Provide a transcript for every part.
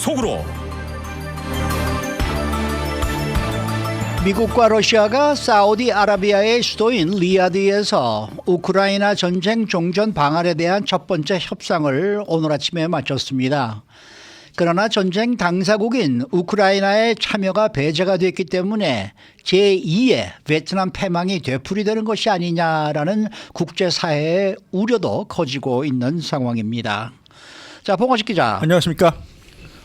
속으로. 미국과 러시아가 사우디아라비아의 수도인 리야드에서 우크라이나 전쟁 종전 방안에 대한 첫 번째 협상을 오늘 아침에 마쳤습니다. 그러나 전쟁 당사국인 우크라이나의 참여가 배제가 됐기 때문에 제2의 베트남 패망이 되풀이되는 것이 아니냐라는 국제사회의 우려도 커지고 있는 상황입니다. 자, 봉화식 기자. 안녕하십니까.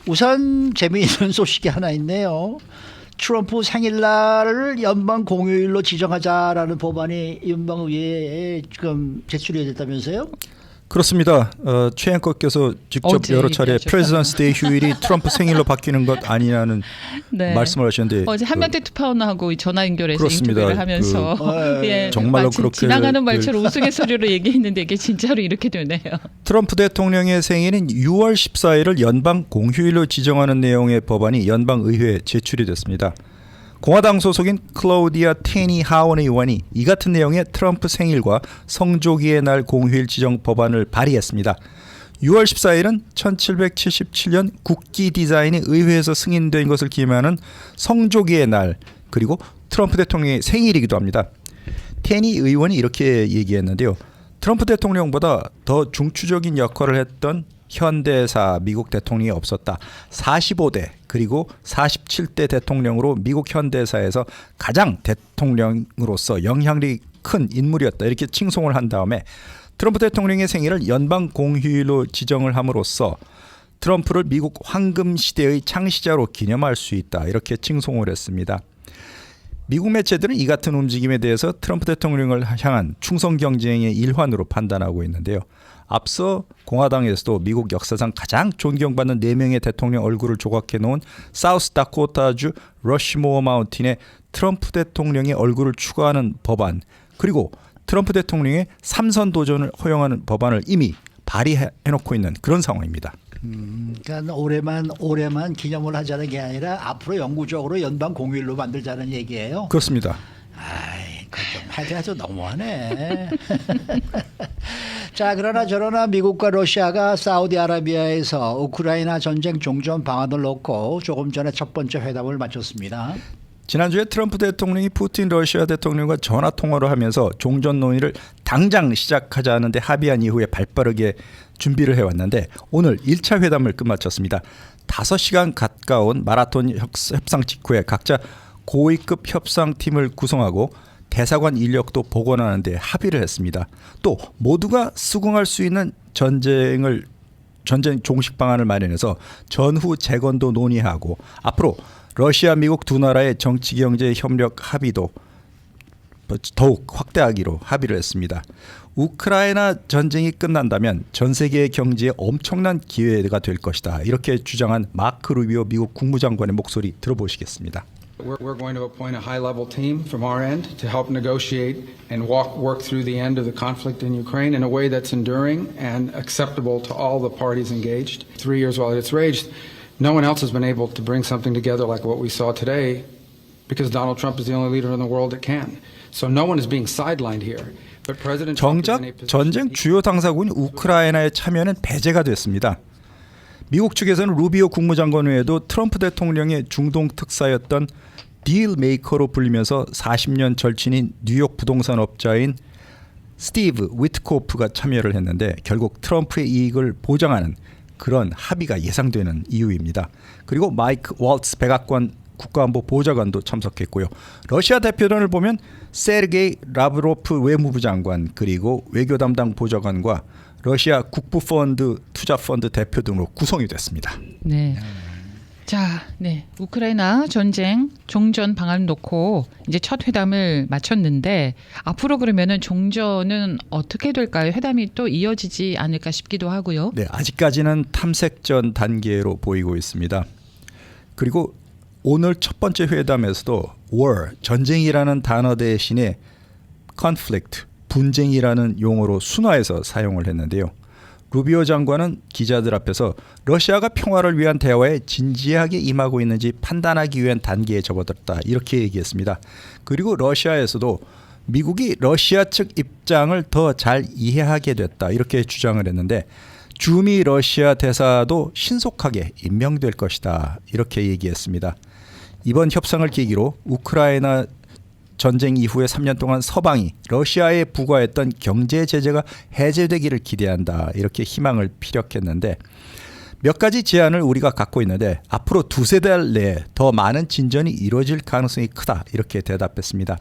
우선 재미있는 소식이 하나 있네요. 트럼프 생일날을 연방 공휴일로 지정하자라는 법안이 연방의회에 지금 제출이 됐다면서요? 그렇습니다. 최 앵커께서 직접 여러 차례 프레지던스 데이 휴일이 트럼프 생일로 바뀌는 것 아니냐는 네. 말씀을 하셨는데 어제 한명태 투파원하고 전화 연결해서 그렇습니다. 인터뷰를 하면서 예, 정말로 그렇게 지나가는 말처럼 우스갯 소리로 얘기했는데 이게 진짜로 이렇게 되네요. 트럼프 대통령의 생일인 6월 14일을 연방 공휴일로 지정하는 내용의 법안이 연방의회에 제출이 됐습니다. 공화당 소속인 클라우디아 테니 하원 의원이 이 같은 내용의 트럼프 생일과 성조기의 날 공휴일 지정 법안을 발의했습니다. 6월 14일은 1777년 국기 디자인이 의회에서 승인된 것을 기념하는 성조기의 날, 그리고 트럼프 대통령의 생일이기도 합니다. 테니 의원이 이렇게 얘기했는데요. 트럼프 대통령보다 더 중추적인 역할을 했던 현대사 미국 대통령이 없었다. 45대 그리고 47대 대통령으로 미국 현대사에서 가장 대통령으로서 영향력이 큰 인물이었다. 이렇게 칭송을 한 다음에 트럼프 대통령의 생일을 연방 공휴일로 지정을 함으로써 트럼프를 미국 황금 시대의 창시자로 기념할 수 있다. 이렇게 칭송을 했습니다. 미국 매체들은 이 같은 움직임에 대해서 트럼프 대통령을 향한 충성 경쟁의 일환으로 판단하고 있는데요. 앞서 공화당에서도 미국 역사상 가장 존경받는 4명의 대통령 얼굴을 조각해 놓은 사우스 다코타주 러시모어 마운틴에 트럼프 대통령의 얼굴을 추가하는 법안, 그리고 트럼프 대통령의 3선 도전을 허용하는 법안을 이미 발의해놓고 있는 그런 상황입니다. 그러니까 올해만 기념을 하자는 게 아니라 앞으로 영구적으로 연방 공휴일로 만들자는 얘기예요. 그렇습니다. 아이, 그좀 하여튼 너무하네. 자, 그러나 저러나 미국과 러시아가 사우디아라비아에서 우크라이나 전쟁 종전 방안을 놓고 조금 전에 첫 번째 회담을 마쳤습니다. 지난주에 트럼프 대통령이 푸틴 러시아 대통령과 전화 통화를 하면서 종전 논의를 당장 시작하자는데 합의한 이후에 발빠르게 준비를 해왔는데 오늘 1차 회담을 끝마쳤습니다. 5시간 가까운 마라톤 협상 직후에 각자 고위급 협상팀을 구성하고 대사관 인력도 복원하는 데 합의를 했습니다. 또 모두가 수긍할 수 있는 전쟁 종식 방안을 마련해서 전후 재건도 논의하고 앞으로 러시아, 미국 두 나라의 정치 경제 협력 합의도 더욱 확대하기로 합의를 했습니다. 우크라이나 전쟁이 끝난다면 전 세계의 경제에 엄청난 기회가 될 것이다. 이렇게 주장한 마크 루비오 미국 국무장관의 목소리 들어보시겠습니다. We're going to appoint a high-level team from our end to help negotiate and work through the end of the conflict in Ukraine in a way that's enduring and acceptable to all the parties engaged. 3 years while it's raged, no one else has been able to bring something together like what we saw today because Donald Trump is the only leader in the world that can. So no one is being sidelined here. But President Trump is in a 정작 position 전쟁 주요 당사국인 우크라이나의 참여는 배제가 됐습니다. 미국 측에서는 루비오 국무장관 외에도 트럼프 대통령의 중동 특사였던 딜 메이커로 불리면서 40년 절친인 뉴욕 부동산 업자인 스티브 위트코프가 참여를 했는데 결국 트럼프의 이익을 보장하는 그런 합의가 예상되는 이유입니다. 그리고 마이크 월츠 백악관 국가안보 보좌관도 참석했고요. 러시아 대표단을 보면 세르게이 라브로프 외무부 장관, 그리고 외교 담당 보좌관과 러시아 국부펀드 투자펀드 대표 등으로 구성이 됐습니다. 네. 자, 네. 우크라이나 전쟁 종전 방안을 놓고 이제 첫 회담을 마쳤는데 앞으로 그러면은 종전은 어떻게 될까요? 회담이 또 이어지지 않을까 싶기도 하고요. 네, 아직까지는 탐색전 단계로 보이고 있습니다. 그리고 오늘 첫 번째 회담에서도 war, 전쟁이라는 단어 대신에 conflict, 분쟁이라는 용어로 순화해서 사용을 했는데요. 루비오 장관은 기자들 앞에서 러시아가 평화를 위한 대화에 진지하게 임하고 있는지 판단하기 위한 단계에 접어들었다. 이렇게 얘기했습니다. 그리고 러시아에서도 미국이 러시아 측 입장을 더 잘 이해하게 됐다. 이렇게 주장을 했는데 주미 러시아 대사도 신속하게 임명될 것이다. 이렇게 얘기했습니다. 이번 협상을 계기로 우크라이나 전쟁 이후에 3년 동안 서방이 러시아에 부과했던 경제 제재가 해제되기를 기대한다. 이렇게 희망을 피력했는데 몇 가지 제안을 우리가 갖고 있는데 앞으로 두세 달 내에 더 많은 진전이 이루어질 가능성이 크다. 이렇게 대답했습니다.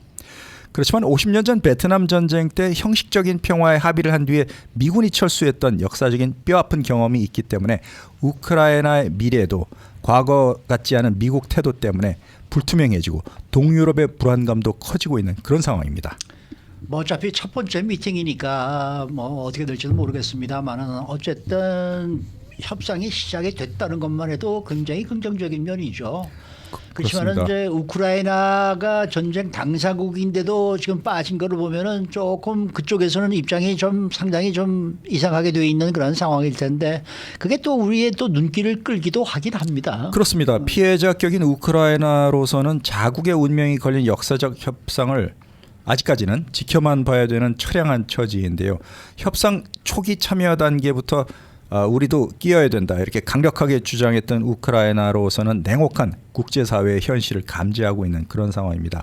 그렇지만 50년 전 베트남 전쟁 때 형식적인 평화에 합의를 한 뒤에 미군이 철수했던 역사적인 뼈아픈 경험이 있기 때문에 우크라이나의 미래도 과거 같지 않은 미국 태도 때문에 불투명해지고 동유럽의 불안감도 커지고 있는 그런 상황입니다. 뭐 어차피 첫 번째 미팅이니까 뭐 어떻게 될지는 모르겠습니다만은 어쨌든 협상이 시작이 됐다는 것만 해도 굉장히 긍정적인 면이죠. 그렇지만 그렇습니다. 이제 우크라이나가 전쟁 당사국인데도 지금 빠진 거를 보면은 조금 그쪽에서는 입장이 좀 상당히 좀 이상하게 돼 있는 그런 상황일 텐데 그게 또 우리의 또 눈길을 끌기도 하긴 합니다. 그렇습니다. 피해자 격인 우크라이나로서는 자국의 운명이 걸린 역사적 협상을 아직까지는 지켜만 봐야 되는 처량한 처지인데요. 협상 초기 참여 단계부터 우리도 끼어야 된다 이렇게 강력하게 주장했던 우크라이나로서는 냉혹한 국제사회의 현실을 감지하고 있는 그런 상황입니다.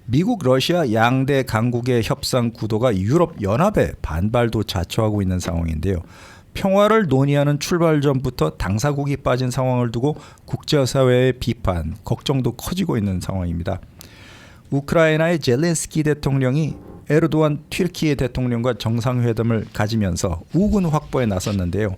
미국, 러시아 양대 강국의 협상 구도가 유럽 연합의 반발도 자초하고 있는 상황인데요. 평화를 논의하는 출발점부터 당사국이 빠진 상황을 두고 국제사회의 비판, 걱정도 커지고 있는 상황입니다. 우크라이나의 젤렌스키 대통령이 에르도안 튀르키예 대통령과 정상회담을 가지면서 우군 확보에 나섰는데요.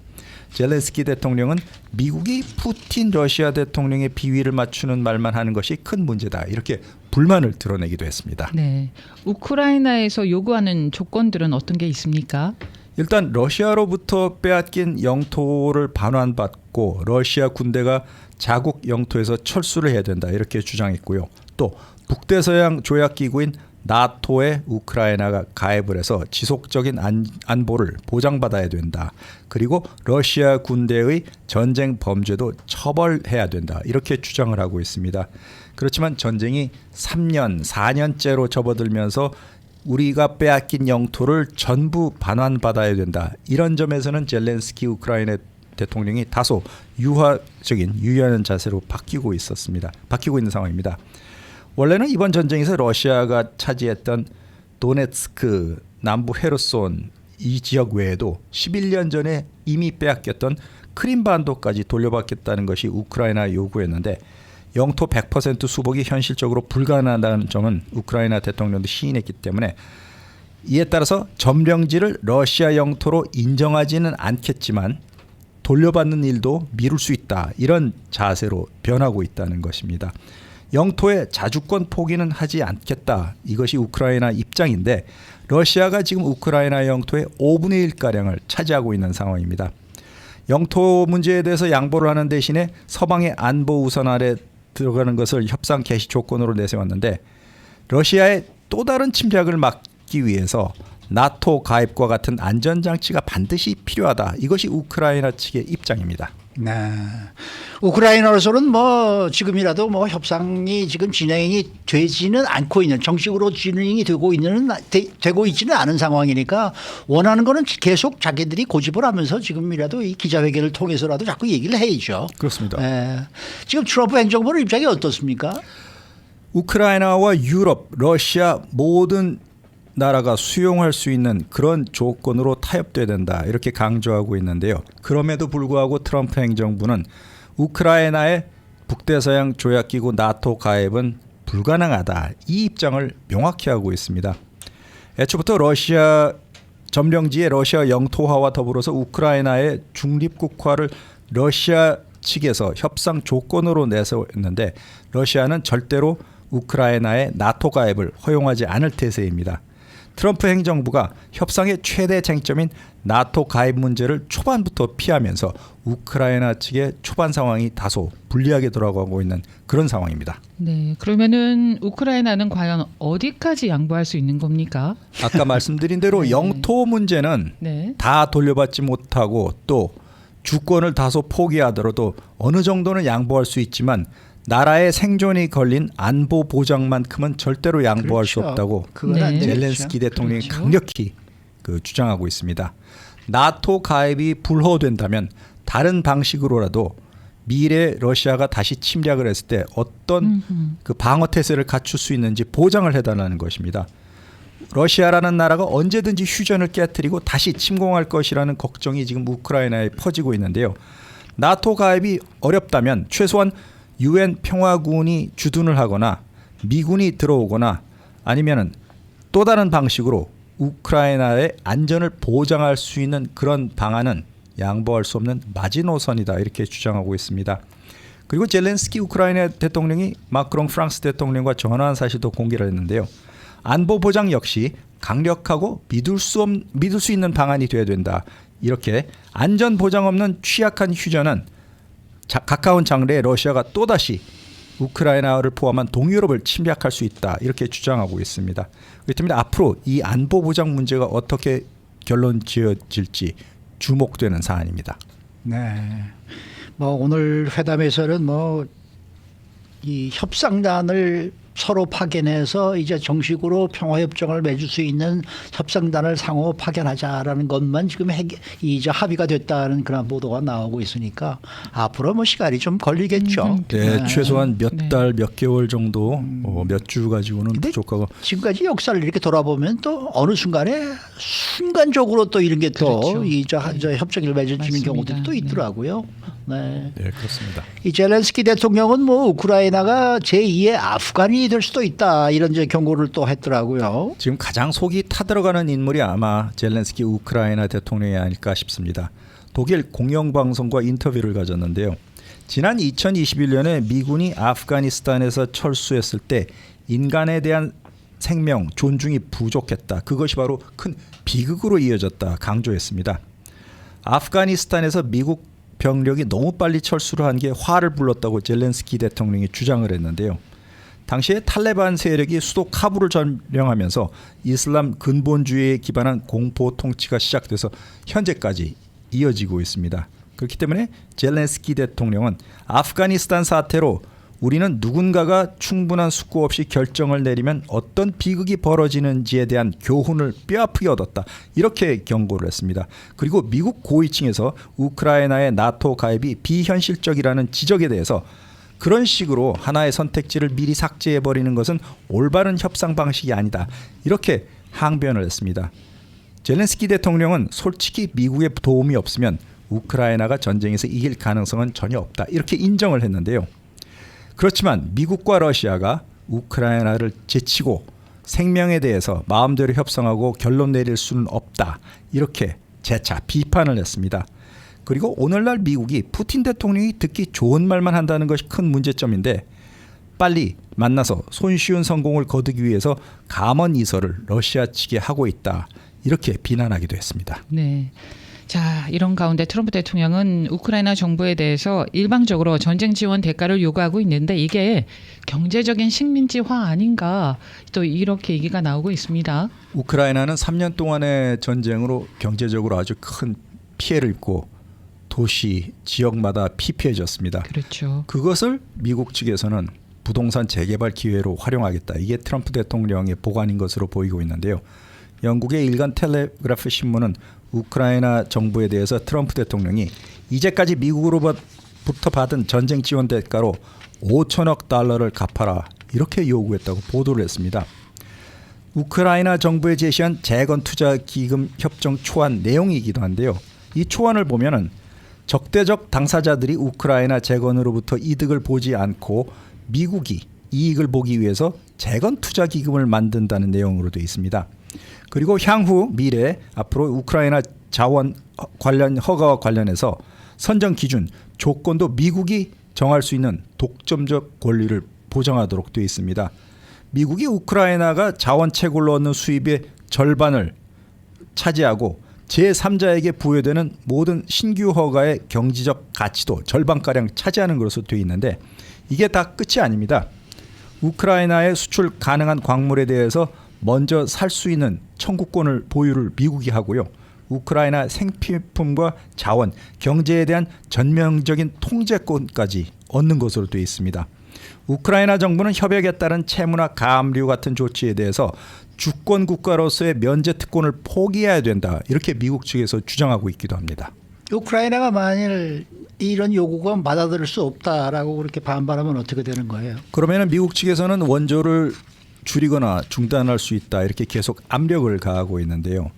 젤렌스키 대통령은 미국이 푸틴 러시아 대통령의 비위를 맞추는 말만 하는 것이 큰 문제다. 이렇게 불만을 드러내기도 했습니다. 네. 우크라이나에서 요구하는 조건들은 어떤 게 있습니까? 일단 러시아로부터 빼앗긴 영토를 반환받고 러시아 군대가 자국 영토에서 철수를 해야 된다. 이렇게 주장했고요. 또 북대서양 조약기구인 나토에 우크라이나가 가입을 해서 지속적인 안보를 보장받아야 된다. 그리고 러시아 군대의 전쟁 범죄도 처벌해야 된다. 이렇게 주장을 하고 있습니다. 그렇지만 전쟁이 3년, 4년째로 접어들면서 우리가 빼앗긴 영토를 전부 반환받아야 된다. 이런 점에서는 젤렌스키 우크라이나 대통령이 다소 유연한 자세로 바뀌고 있는 상황입니다. 원래는 이번 전쟁에서 러시아가 차지했던 도네츠크, 남부 헤르손 이 지역 외에도 11년 전에 이미 빼앗겼던 크림반도까지 돌려받겠다는 것이 우크라이나 요구였는데 영토 100% 수복이 현실적으로 불가능하다는 점은 우크라이나 대통령도 시인했기 때문에 이에 따라서 점령지를 러시아 영토로 인정하지는 않겠지만 돌려받는 일도 미룰 수 있다. 이런 자세로 변하고 있다는 것입니다. 영토의 자주권 포기는 하지 않겠다. 이것이 우크라이나 입장인데 러시아가 지금 우크라이나 영토의 5분의 1가량을 차지하고 있는 상황입니다. 영토 문제에 대해서 양보를 하는 대신에 서방의 안보 우선 아래 들어가는 것을 협상 개시 조건으로 내세웠는데 러시아의 또 다른 침략을 막기 위해서 나토 가입과 같은 안전장치가 반드시 필요하다. 이것이 우크라이나 측의 입장입니다. 네. 우크라이나로서는 뭐 지금이라도 뭐 협상이 지금 진행이 되지는 않고 있는 정식으로 진행이 되고 있지는 않은 상황이니까 원하는 거는 계속 자기들이 고집을 하면서 지금이라도 이 기자회견을 통해서라도 자꾸 얘기를 해야죠. 그렇습니다. 네. 지금 트럼프 행정부는 입장이 어떻습니까? 우크라이나와 유럽, 러시아 모든 나라가 수용할 수 있는 그런 조건으로 타협돼야 된다. 이렇게 강조하고 있는데요. 그럼에도 불구하고 트럼프 행정부는 우크라이나의 북대서양 조약기구 나토 가입은 불가능하다. 이 입장을 명확히 하고 있습니다. 애초부터 러시아 점령지의 러시아 영토화와 더불어서 우크라이나의 중립국화를 러시아 측에서 협상 조건으로 내세웠는데 러시아는 절대로 우크라이나의 나토 가입을 허용하지 않을 태세입니다. 트럼프 행정부가 협상의 최대 쟁점인 나토 가입 문제를 초반부터 피하면서 우크라이나 측의 초반 상황이 다소 불리하게 돌아가고 있는 그런 상황입니다. 네, 그러면은 우크라이나는 과연 어디까지 양보할 수 있는 겁니까? 아까 말씀드린 대로 네. 영토 문제는 네. 다 돌려받지 못하고 또 주권을 다소 포기하더라도 어느 정도는 양보할 수 있지만 나라의 생존이 걸린 안보 보장만큼은 절대로 양보할 수 그렇죠. 없다고 그건 안 네. 되겠죠. 젤렌스키 대통령이 그렇죠. 강력히 주장하고 있습니다. 나토 가입이 불허된다면 다른 방식으로라도 미래 러시아가 다시 침략을 했을 때 어떤 그 방어 태세를 갖출 수 있는지 보장을 해달라는 것입니다. 러시아라는 나라가 언제든지 휴전을 깨뜨리고 다시 침공할 것이라는 걱정이 지금 우크라이나에 퍼지고 있는데요. 나토 가입이 어렵다면 최소한 유엔 평화군이 주둔을 하거나 미군이 들어오거나 아니면은 또 다른 방식으로 우크라이나의 안전을 보장할 수 있는 그런 방안은 양보할 수 없는 마지노선이다 이렇게 주장하고 있습니다. 그리고 젤렌스키 우크라이나 대통령이 마크롱 프랑스 대통령과 전화한 사실도 공개를 했는데요. 안보 보장 역시 강력하고 믿을 수 있는 방안이 돼야 된다. 이렇게 안전 보장 없는 취약한 휴전은 가까운 장래에 러시아가 또다시 우크라이나를 포함한 동유럽을 침략할 수 있다. 이렇게 주장하고 있습니다. 그렇기 때문에 앞으로 이 안보 보장 문제가 어떻게 결론 지어질지 주목되는 사안입니다. 네. 뭐 오늘 회담에서는 뭐 이 협상단을 서로 파견해서 이제 정식으로 평화협정을 맺을 수 있는 협상단을 상호 파견하자라는 것만 지금 이제 합의가 됐다는 그런 보도가 나오고 있으니까 앞으로 뭐 시간이 좀 걸리겠죠. 네, 최소한 몇 네. 달, 몇 개월 정도, 몇 주 가지고는 근데 부족하고. 지금까지 역사를 이렇게 돌아보면 또 어느 순간에 순간적으로 또 이런 게 또 그렇죠. 저 협정을 맺어지는 맞습니다. 경우들이 또 네. 있더라고요. 네. 네, 그렇습니다. 이 젤렌스키 대통령은 뭐 우크라이나가 제2의 아프간이 될 수도 있다 이런 이제 경고를 또 했더라고요. 지금 가장 속이 타들어가는 인물이 아마 젤렌스키 우크라이나 대통령이 아닐까 싶습니다. 독일 공영방송과 인터뷰를 가졌는데요. 지난 2021년에 미군이 아프가니스탄에서 철수했을 때 인간에 대한 생명, 존중이 부족했다. 그것이 바로 큰 비극으로 이어졌다 강조했습니다. 아프가니스탄에서 미국 병력이 너무 빨리 철수를 한 게 화를 불렀다고 젤렌스키 대통령이 주장을 했는데요. 당시에 탈레반 세력이 수도 카불을 점령하면서 이슬람 근본주의에 기반한 공포 통치가 시작돼서 현재까지 이어지고 있습니다. 그렇기 때문에 젤렌스키 대통령은 아프가니스탄 사태로 우리는 누군가가 충분한 숙고 없이 결정을 내리면 어떤 비극이 벌어지는지에 대한 교훈을 뼈아프게 얻었다. 이렇게 경고를 했습니다. 그리고 미국 고위층에서 우크라이나의 나토 가입이 비현실적이라는 지적에 대해서 그런 식으로 하나의 선택지를 미리 삭제해버리는 것은 올바른 협상 방식이 아니다. 이렇게 항변을 했습니다. 젤렌스키 대통령은 솔직히 미국의 도움이 없으면 우크라이나가 전쟁에서 이길 가능성은 전혀 없다. 이렇게 인정을 했는데요. 그렇지만 미국과 러시아가 우크라이나를 제치고 생명에 대해서 마음대로 협상하고 결론 내릴 수는 없다. 이렇게 재차 비판을 했습니다. 그리고 오늘날 미국이 푸틴 대통령이 듣기 좋은 말만 한다는 것이 큰 문제점인데 빨리 만나서 손쉬운 성공을 거두기 위해서 감언 이설을 러시아 측에 하고 있다. 이렇게 비난하기도 했습니다. 네. 자, 이런 가운데 트럼프 대통령은 우크라이나 정부에 대해서 일방적으로 전쟁 지원 대가를 요구하고 있는데 이게 경제적인 식민지화 아닌가 또 이렇게 얘기가 나오고 있습니다. 우크라이나는 3년 동안의 전쟁으로 경제적으로 아주 큰 피해를 입고 도시, 지역마다 피폐해졌습니다. 그렇죠. 그것을 미국 측에서는 부동산 재개발 기회로 활용하겠다. 이게 트럼프 대통령의 보관인 것으로 보이고 있는데요. 영국의 일간 텔레그래프 신문은 우크라이나 정부에 대해서 트럼프 대통령이 이제까지 미국으로부터 받은 전쟁 지원 대가로 5천억 달러를 갚아라 이렇게 요구했다고 보도를 했습니다. 우크라이나 정부에 제시한 재건투자기금 협정 초안 내용이기도 한데요. 이 초안을 보면은 적대적 당사자들이 우크라이나 재건으로부터 이득을 보지 않고 미국이 이익을 보기 위해서 재건투자기금을 만든다는 내용으로 되어 있습니다. 그리고 향후 미래 앞으로 우크라이나 자원 관련 허가와 관련해서 선정 기준 조건도 미국이 정할 수 있는 독점적 권리를 보장하도록 되어 있습니다. 미국이 우크라이나가 자원 채굴로 얻는 수입의 절반을 차지하고 제3자에게 부여되는 모든 신규 허가의 경제적 가치도 절반가량 차지하는 것으로 되어 있는데 이게 다 끝이 아닙니다. 우크라이나에 수출 가능한 광물에 대해서 먼저 살 수 있는 청구권을 보유를 미국이 하고요. 우크라이나 생필품과 자원, 경제에 대한 전면적인 통제권까지 얻는 것으로 되어 있습니다. 우크라이나 정부는 협약에 따른 채무나 가압류 같은 조치에 대해서 주권 국가로서의 면제 특권을 포기해야 된다. 이렇게 미국 측에서 주장하고 있기도 합니다. 우크라이나가 만일 이런 요구가 받아들일 수 없다라고 그렇게 반발하면 어떻게 되는 거예요? 그러면 미국 측에서는 원조를 줄이거나 중단할 수 있다. 이렇게 계속 압력을 가하고 있는데요.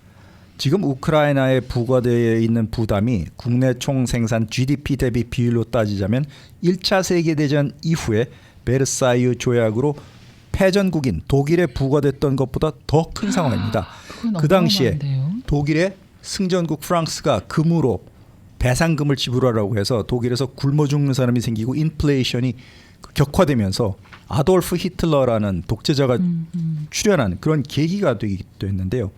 지금 우크라이나에 부과되어 있는 부담이 국내 총생산 GDP 대비 비율로 따지자면 1차 세계대전 이후에 베르사유 조약으로 패전국인 독일에 부과됐던 것보다 더 큰 상황입니다. 그 당시에 독일의 승전국 프랑스가 금으로 배상금을 지불하라고 해서 독일에서 굶어 죽는 사람이 생기고 인플레이션이 격화되면서 아돌프 히틀러라는 독재자가 출연한 그런 계기가 되기도 했는데요.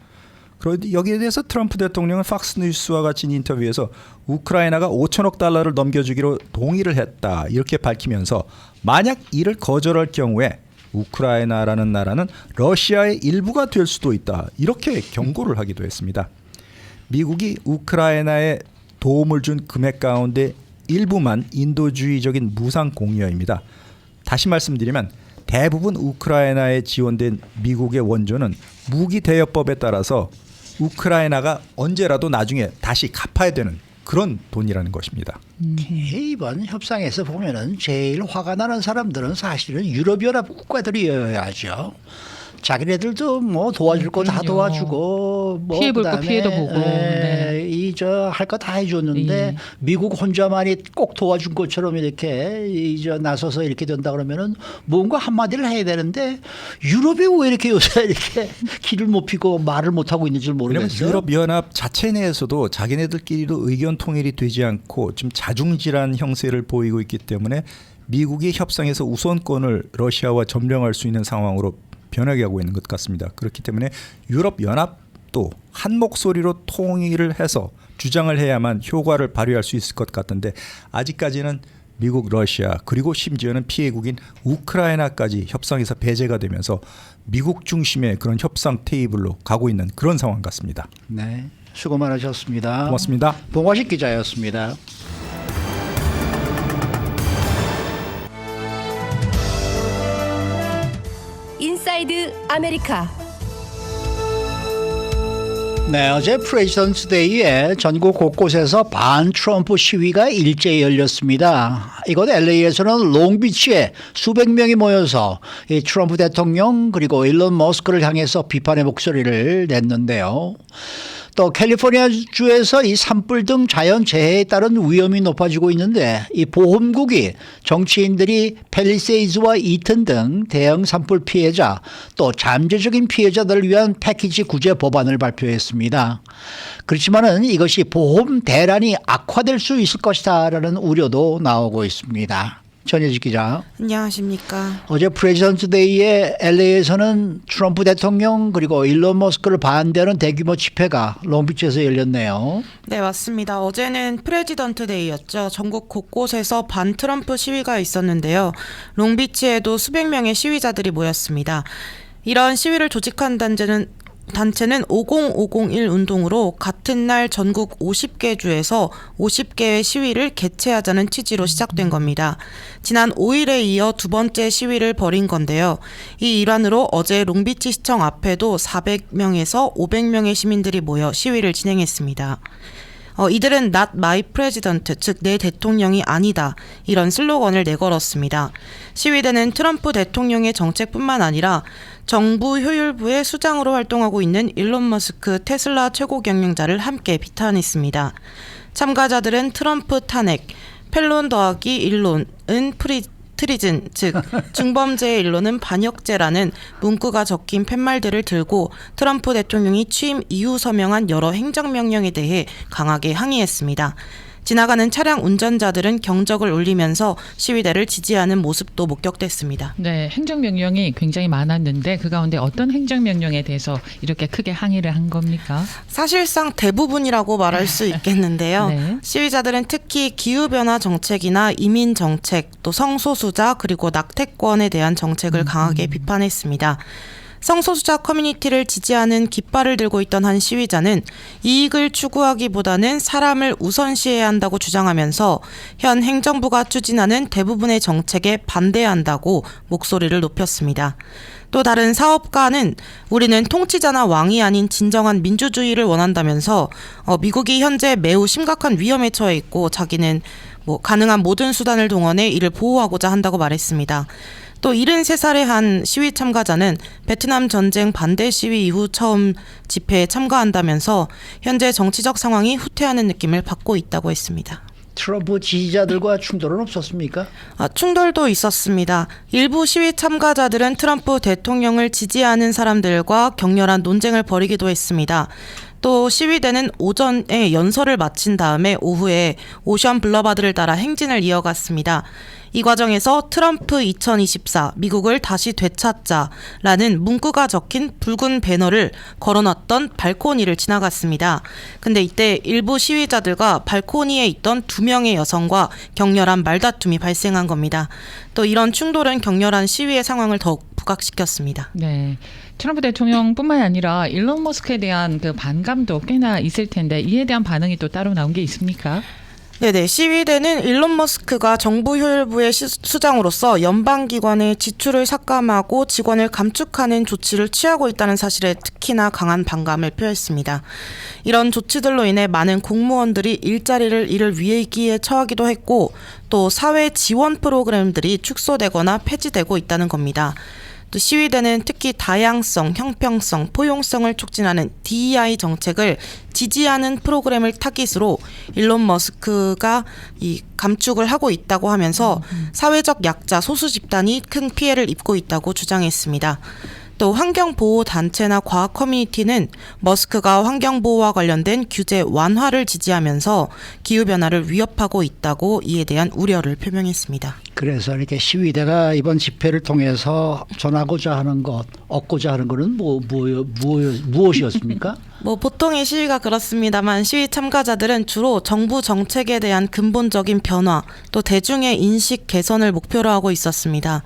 그런데 여기에 대해서 트럼프 대통령은 팍스뉴스와 같은 인터뷰에서 우크라이나가 5천억 달러를 넘겨주기로 동의를 했다 이렇게 밝히면서 만약 이를 거절할 경우에 우크라이나라는 나라는 러시아의 일부가 될 수도 있다 이렇게 경고를 하기도 했습니다. 미국이 우크라이나에 도움을 준 금액 가운데 일부만 인도주의적인 무상 공여입니다. 다시 말씀드리면 대부분 우크라이나에 지원된 미국의 원조는 무기 대여법에 따라서 우크라이나가 언제라도 나중에 다시 갚아야 되는 그런 돈이라는 것입니다. 이번 협상에서 보면은 제일 화가 나는 사람들은 사실은 유럽연합 국가들이어야죠. 자기네들도 뭐 도와줄 거 다 그럼요. 도와주고 뭐 피해볼 거 그다음에 피해도 보고. 네. 이 저 할 거 다 해줬는데 예. 미국 혼자만이 꼭 도와준 것처럼 이렇게 이 저 나서서 이렇게 된다 그러면은 뭔가 한마디를 해야 되는데 유럽이 왜 이렇게 요새 이렇게 길을 못 피고 말을 못 하고 있는지 왜냐하면 모르겠어요. 유럽연합 자체 내에서도 자기네들끼리도 의견 통일이 되지 않고 좀 자중질환 형세를 보이고 있기 때문에 미국이 협상에서 우선권을 러시아와 점령할 수 있는 상황으로 변하게 하고 있는 것 같습니다. 그렇기 때문에 유럽연합도 한 목소리로 통일을 해서 주장을 해야만 효과를 발휘할 수 있을 것 같은데 아직까지는 미국, 러시아 그리고 심지어는 피해국인 우크라이나까지 협상에서 배제가 되면서 미국 중심의 그런 협상 테이블로 가고 있는 그런 상황 같습니다. 네, 수고 많으셨습니다. 고맙습니다. 봉화식 기자였습니다. 인사이드 아메리카. 네, 어제 프레지던트 데이에 전국 곳곳에서 반 트럼프 시위가 일제히 열렸습니다. 이곳 LA에서는 롱비치에 수백 명이 모여서 이 트럼프 대통령 그리고 일론 머스크를 향해서 비판의 목소리를 냈는데요. 또 캘리포니아 주에서 이 산불 등 자연 재해에 따른 위험이 높아지고 있는데 이 보험국이 정치인들이 팰리세이드와 이튼 등 대형 산불 피해자 또 잠재적인 피해자들을 위한 패키지 구제 법안을 발표했습니다. 그렇지만은 이것이 보험 대란이 악화될 수 있을 것이다라는 우려도 나오고 있습니다. 전혜직 기자. 안녕하십니까. 어제 프레지던트 데이에 LA에서는 트럼프 대통령 그리고 일론 머스크를 반대하는 대규모 집회가 롱비치에서 열렸네요. 네, 맞습니다. 어제는 프레지던트 데이였죠. 전국 곳곳에서 반 트럼프 시위가 있었는데요. 롱비치에도 수백 명의 시위자들이 모였습니다. 이런 시위를 조직한 단체는 50501 운동으로 같은 날 전국 50개 주에서 50개의 시위를 개최하자는 취지로 시작된 겁니다. 지난 5일에 이어 두 번째 시위를 벌인 건데요. 이 일환으로 어제 롱비치 시청 앞에도 400명에서 500명의 시민들이 모여 시위를 진행했습니다. 이들은 Not my president, 즉 내 대통령이 아니다, 이런 슬로건을 내걸었습니다. 시위대는 트럼프 대통령의 정책뿐만 아니라 정부 효율부의 수장으로 활동하고 있는 일론 머스크 테슬라 최고 경영자를 함께 비탄했습니다. 참가자들은 트럼프 탄핵, 펠론 더하기 일론은 트리즌, 즉 중범죄의 일론은 반역죄라는 문구가 적힌 팻말들을 들고 트럼프 대통령이 취임 이후 서명한 여러 행정명령에 대해 강하게 항의했습니다. 지나가는 차량 운전자들은 경적을 울리면서 시위대를 지지하는 모습도 목격됐습니다. 네, 행정명령이 굉장히 많았는데 그 가운데 어떤 행정명령에 대해서 이렇게 크게 항의를 한 겁니까? 사실상 대부분이라고 말할 수 있겠는데요. 네. 시위자들은 특히 기후변화 정책이나 이민 정책, 또 성소수자 그리고 낙태권에 대한 정책을 강하게 비판했습니다. 성소수자 커뮤니티를 지지하는 깃발을 들고 있던 한 시위자는 이익을 추구하기보다는 사람을 우선시해야 한다고 주장하면서 현 행정부가 추진하는 대부분의 정책에 반대한다고 목소리를 높였습니다. 또 다른 사업가는 우리는 통치자나 왕이 아닌 진정한 민주주의를 원한다면서 미국이 현재 매우 심각한 위험에 처해 있고 자기는 가능한 모든 수단을 동원해 이를 보호하고자 한다고 말했습니다. 또 73살의 한 시위 참가자는 베트남 전쟁 반대 시위 이후 처음 집회에 참가한다면서 현재 정치적 상황이 후퇴하는 느낌을 받고 있다고 했습니다. 트럼프 지지자들과 충돌은 없었습니까? 충돌도 있었습니다. 일부 시위 참가자들은 트럼프 대통령을 지지하는 사람들과 격렬한 논쟁을 벌이기도 했습니다. 또 시위대는 오전에 연설을 마친 다음에 오후에 오션 블러바드를 따라 행진을 이어갔습니다. 이 과정에서 트럼프 2024 미국을 다시 되찾자라는 문구가 적힌 붉은 배너를 걸어놨던 발코니를 지나갔습니다. 근데 이때 일부 시위자들과 발코니에 있던 2명의 여성과 격렬한 말다툼이 발생한 겁니다. 또 이런 충돌은 격렬한 시위의 상황을 더욱 부각시켰습니다. 네. 트럼프 대통령뿐만 아니라 일론 머스크에 대한 그 반감도 꽤나 있을 텐데 이에 대한 반응이 또 따로 나온 게 있습니까? 네네. 시위대는 일론 머스크가 정부 효율부의 수장으로서 연방기관의 지출을 삭감하고 직원을 감축하는 조치를 취하고 있다는 사실에 특히나 강한 반감을 표했습니다. 이런 조치들로 인해 많은 공무원들이 일자리를 잃을 위기에 처하기도 했고 또 사회 지원 프로그램들이 축소되거나 폐지되고 있다는 겁니다. 또 시위대는 특히 다양성, 형평성, 포용성을 촉진하는 DEI 정책을 지지하는 프로그램을 타깃으로 일론 머스크가 이 감축을 하고 있다고 하면서 사회적 약자, 소수 집단이 큰 피해를 입고 있다고 주장했습니다. 또 환경보호단체나 과학 커뮤니티는 머스크가 환경보호와 관련된 규제 완화를 지지하면서 기후변화를 위협하고 있다고 이에 대한 우려를 표명했습니다. 그래서 이렇게 시위대가 이번 집회를 통해서 전하고자 하는 것, 얻고자 하는 것은 무엇이었습니까? 보통의 시위가 그렇습니다만 시위 참가자들은 주로 정부 정책에 대한 근본적인 변화, 또 대중의 인식 개선을 목표로 하고 있었습니다.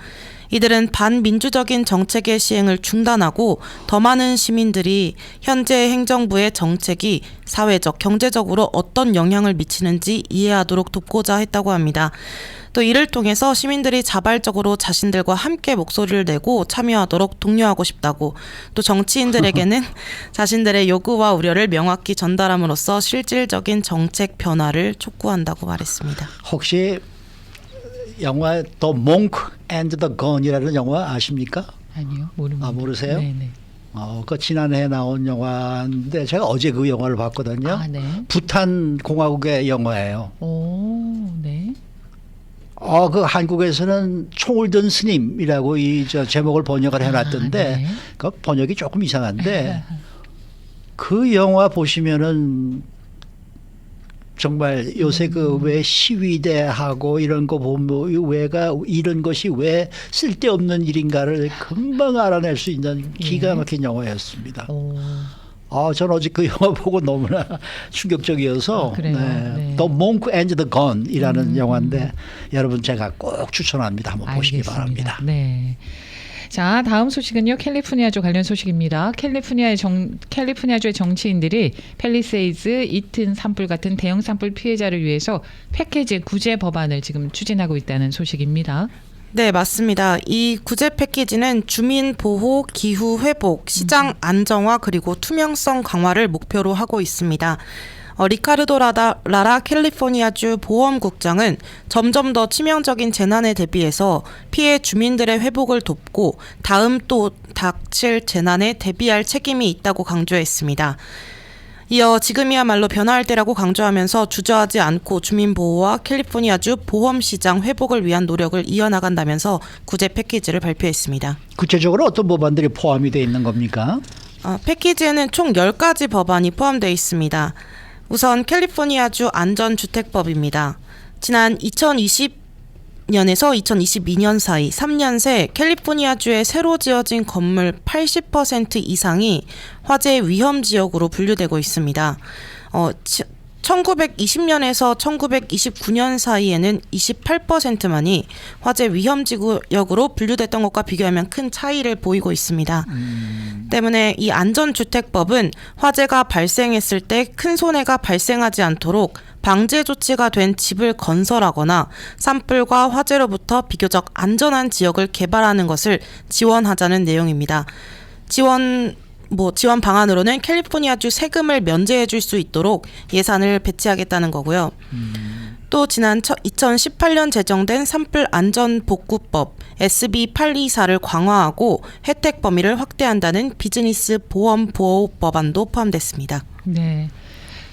이들은 반민주적인 정책의 시행을 중단하고 더 많은 시민들이 현재 행정부의 정책이 사회적, 경제적으로 어떤 영향을 미치는지 이해하도록 돕고자 했다고 합니다. 또 이를 통해서 시민들이 자발적으로 자신들과 함께 목소리를 내고 참여하도록 독려하고 싶다고, 또 정치인들에게는 자신들의 요구와 우려를 명확히 전달함으로써 실질적인 정책 변화를 촉구한다고 말했습니다. 혹시 영화 The Monk and the Gun이라는 영화 아십니까? 아니요, 모릅니다. 모르세요? 네네. 그 지난해 나온 영화인데 제가 어제 그 영화를 봤거든요. 네. 부탄 공화국의 영화예요. 오, 네. 그 한국에서는 총을 든 스님이라고 제목을 번역을 해놨던데 네. 그 번역이 조금 이상한데 그 영화 보시면은 정말 요새 그 왜 시위대하고 이런 거 보면 이런 것이 왜 쓸데없는 일인가를 금방 알아낼 수 있는 기가 막힌 영화였습니다. 저는 어제 그 영화 보고 너무나 충격적이어서 그래요? 네. The Monk and the Gun이라는 영화인데 여러분 제가 꼭 추천합니다. 한번 보시기 바랍니다. 네. 자, 다음 소식은요. 캘리포니아주 관련 소식입니다. 캘리포니아주의 정치인들이 팰리세이드, 이튼 산불 같은 대형 산불 피해자를 위해서 패키지 구제 법안을 지금 추진하고 있다는 소식입니다. 네, 맞습니다. 이 구제 패키지는 주민 보호, 기후 회복, 시장 안정화 그리고 투명성 강화를 목표로 하고 있습니다. 리카르도 라라 캘리포니아주 보험국장은 점점 더 치명적인 재난에 대비해서 피해 주민들의 회복을 돕고 다음 또 닥칠 재난에 대비할 책임이 있다고 강조했습니다. 이어 지금이야말로 변화할 때라고 강조하면서 주저하지 않고 주민 보호와 캘리포니아주 보험 시장 회복을 위한 노력을 이어나간다면서 구제 패키지를 발표했습니다. 구체적으로 어떤 법안들이 포함이 되어 있는 겁니까? 패키지에는 총 10가지 법안이 포함되어 있습니다. 우선 캘리포니아주 안전주택법입니다. 지난 2020년에서 2022년 사이 3년 새 캘리포니아주에 새로 지어진 건물 80% 이상이 화재 위험 지역으로 분류되고 있습니다. 1920년에서 1929년 사이에는 28%만이 화재 위험 지역으로 분류됐던 것과 비교하면 큰 차이를 보이고 있습니다. 때문에 이 안전주택법은 화재가 발생했을 때 큰 손해가 발생하지 않도록 방제 조치가 된 집을 건설하거나 산불과 화재로부터 비교적 안전한 지역을 개발하는 것을 지원하자는 내용입니다. 지원 방안으로는 캘리포니아주 세금을 면제해 줄 수 있도록 예산을 배치하겠다는 거고요. 또 지난 2018년 제정된 산불 안전 복구법 SB 824를 강화하고 혜택 범위를 확대한다는 비즈니스 보험 보호 법안도 포함됐습니다. 네.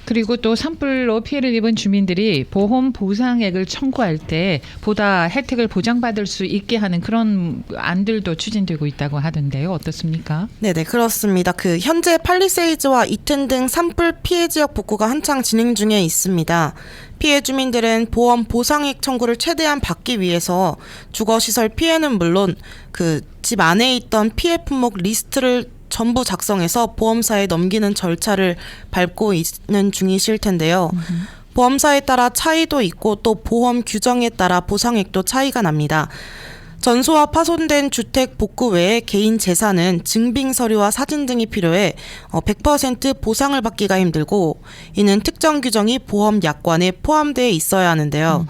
그리고 또 산불로 피해를 입은 주민들이 보험 보상액을 청구할 때 보다 혜택을 보장받을 수 있게 하는 그런 안들도 추진되고 있다고 하던데요. 어떻습니까? 네네, 그렇습니다. 현재 팔리세이즈와 이튼 등 산불 피해 지역 복구가 한창 진행 중에 있습니다. 피해 주민들은 보험 보상액 청구를 최대한 받기 위해서 주거시설 피해는 물론 집 안에 있던 피해 품목 리스트를 전부 작성해서 보험사에 넘기는 절차를 밟고 있는 중이실 텐데요. 보험사에 따라 차이도 있고 또 보험 규정에 따라 보상액도 차이가 납니다. 전소와 파손된 주택 복구 외에 개인 재산은 증빙 서류와 사진 등이 필요해 100% 보상을 받기가 힘들고 이는 특정 규정이 보험 약관에 포함되어 있어야 하는데요.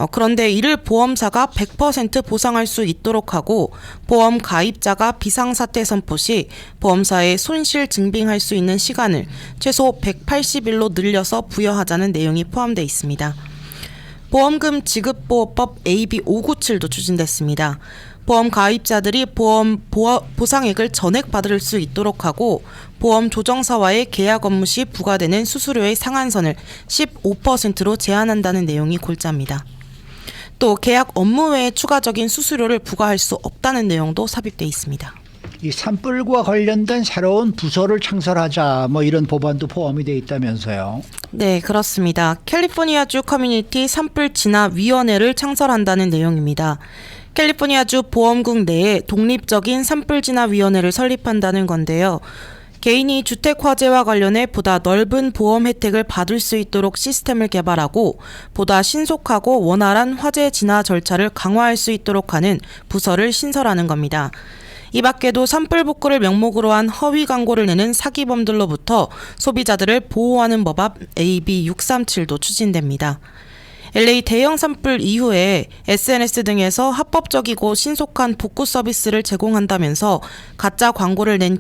그런데 이를 보험사가 100% 보상할 수 있도록 하고 보험 가입자가 비상사태 선포 시 보험사에 손실 증빙할 수 있는 시간을 최소 180일로 늘려서 부여하자는 내용이 포함되어 있습니다. 보험금 지급보호법 AB 597도 추진됐습니다. 보험 가입자들이 보험 보상액을 전액받을 수 있도록 하고 보험 조정사와의 계약 업무 시 부과되는 수수료의 상한선을 15%로 제한한다는 내용이 골자입니다. 또 계약 업무 외에 추가적인 수수료를 부과할 수 없다는 내용도 삽입돼 있습니다. 이 산불과 관련된 새로운 부서를 창설하자 이런 법안도 포함이 돼 있다면서요. 네, 그렇습니다. 캘리포니아주 커뮤니티 산불 진화 위원회를 창설한다는 내용입니다. 캘리포니아주 보험국 내에 독립적인 산불 진화 위원회를 설립한다는 건데요. 개인이 주택 화재와 관련해 보다 넓은 보험 혜택을 받을 수 있도록 시스템을 개발하고 보다 신속하고 원활한 화재 진화 절차를 강화할 수 있도록 하는 부서를 신설하는 겁니다. 이 밖에도 산불 복구를 명목으로 한 허위 광고를 내는 사기범들로부터 소비자들을 보호하는 법안 AB 637도 추진됩니다. LA 대형 산불 이후에 SNS 등에서 합법적이고 신속한 복구 서비스를 제공한다면서 가짜 광고를 낸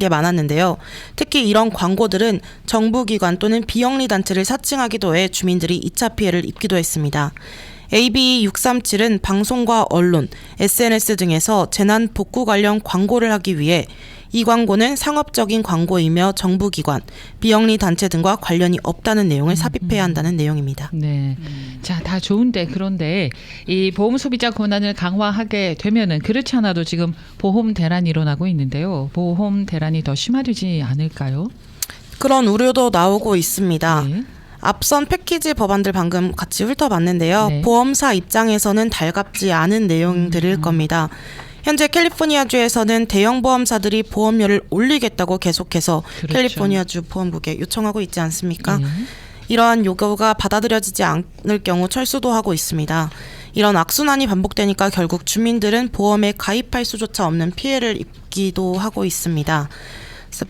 게 많았는데요. 특히 이런 광고들은 정부기관 또는 비영리 단체를 사칭하기도 해 주민들이 2차 피해를 입기도 했습니다. AB 637은 방송과 언론, SNS 등에서 재난 복구 관련 광고를 하기 위해 이 광고는 상업적인 광고이며 정부기관, 비영리 단체 등과 관련이 없다는 내용을 삽입해야 한다는 내용입니다. 네. 자, 다 좋은데 그런데 이 보험 소비자 권한을 강화하게 되면은 그렇지 않아도 지금 보험 대란이 일어나고 있는데요. 보험 대란이 더 심화되지 않을까요? 그런 우려도 나오고 있습니다. 네. 앞선 패키지 법안들 방금 같이 훑어봤는데요. 네. 보험사 입장에서는 달갑지 않은 내용들일 겁니다. 현재 캘리포니아주에서는 대형 보험사들이 보험료를 올리겠다고 계속해서 그렇죠. 캘리포니아주 보험국에 요청하고 있지 않습니까? 네. 이러한 요구가 받아들여지지 않을 경우 철수도 하고 있습니다. 이런 악순환이 반복되니까 결국 주민들은 보험에 가입할 수조차 없는 피해를 입기도 하고 있습니다.